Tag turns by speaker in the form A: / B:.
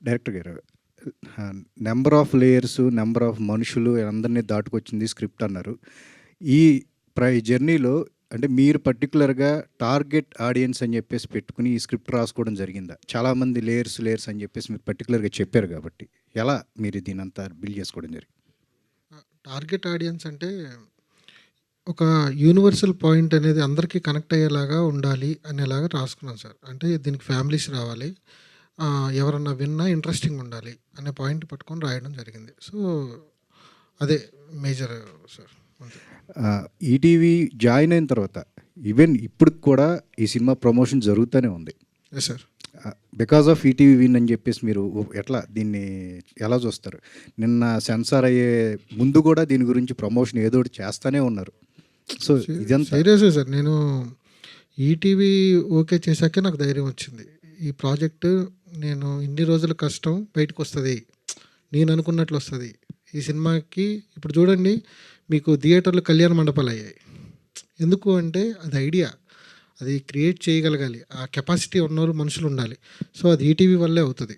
A: Director గారు, number of layers, number of మనుషులు అందరినీ దాటుకొచ్చింది స్క్రిప్ట్ అన్నారు. ఈ జర్నీలో అంటే మీరు పర్టికులర్గా టార్గెట్ ఆడియన్స్ అని చెప్పేసి పెట్టుకుని ఈ స్క్రిప్ట్ రాసుకోవడం జరిగిందా? చాలామంది లేయర్స్ లేయర్స్ అని చెప్పేసి మీరు పర్టికులర్గా చెప్పారు కాబట్టి ఎలా మీరు దీని అంతా బిల్డ్ చేసుకోవడం జరిగింది?
B: టార్గెట్ ఆడియన్స్ అంటే ఒక యూనివర్సల్ పాయింట్ అనేది అందరికీ కనెక్ట్ అయ్యేలాగా ఉండాలి అనేలాగా రాసుకున్నాను సార్. అంటే దీనికి ఫ్యామిలీస్ రావాలి, ఎవరన్నా విన్నా ఇంట్రెస్టింగ్ ఉండాలి అనే పాయింట్ పట్టుకొని రాయడం జరిగింది. సో అదే మేజర్ సార్. అంతే.
A: ఈటీవీ జాయిన్ అయిన తర్వాత ఈవెన్ ఇప్పటికి కూడా ఈ సినిమా ప్రమోషన్ జరుగుతూనే ఉంది.
B: Yes sir.
A: Because of ETV win అని చెప్పేసి మీరు ఎట్లా దీన్ని ఎలా చూస్తారు? నిన్న సెన్సార్ అయ్యే ముందు కూడా దీని గురించి ప్రమోషన్ ఏదో ఒకటి చేస్తూనే ఉన్నారు. సో ఇదంతా
B: సీరియస్గా సార్, నేను ఈటీవీ ఓకే చేశాకే నాకు ధైర్యం వచ్చింది. ఈ ప్రాజెక్టు నేను ఇన్ని రోజుల కష్టం బయటకు వస్తుంది, నేను అనుకున్నట్లు వస్తుంది. ఈ సినిమాకి ఇప్పుడు చూడండి, మీకు థియేటర్లు కళ్యాణ మండపాలు అయ్యాయి. ఎందుకు అంటే అది ఐడియా, అది క్రియేట్ చేయగలగాలి, ఆ కెపాసిటీ ఉన్నవాళ్ళు మనుషులు ఉండాలి. సో అది ఈటీవీ వల్లే అవుతుంది.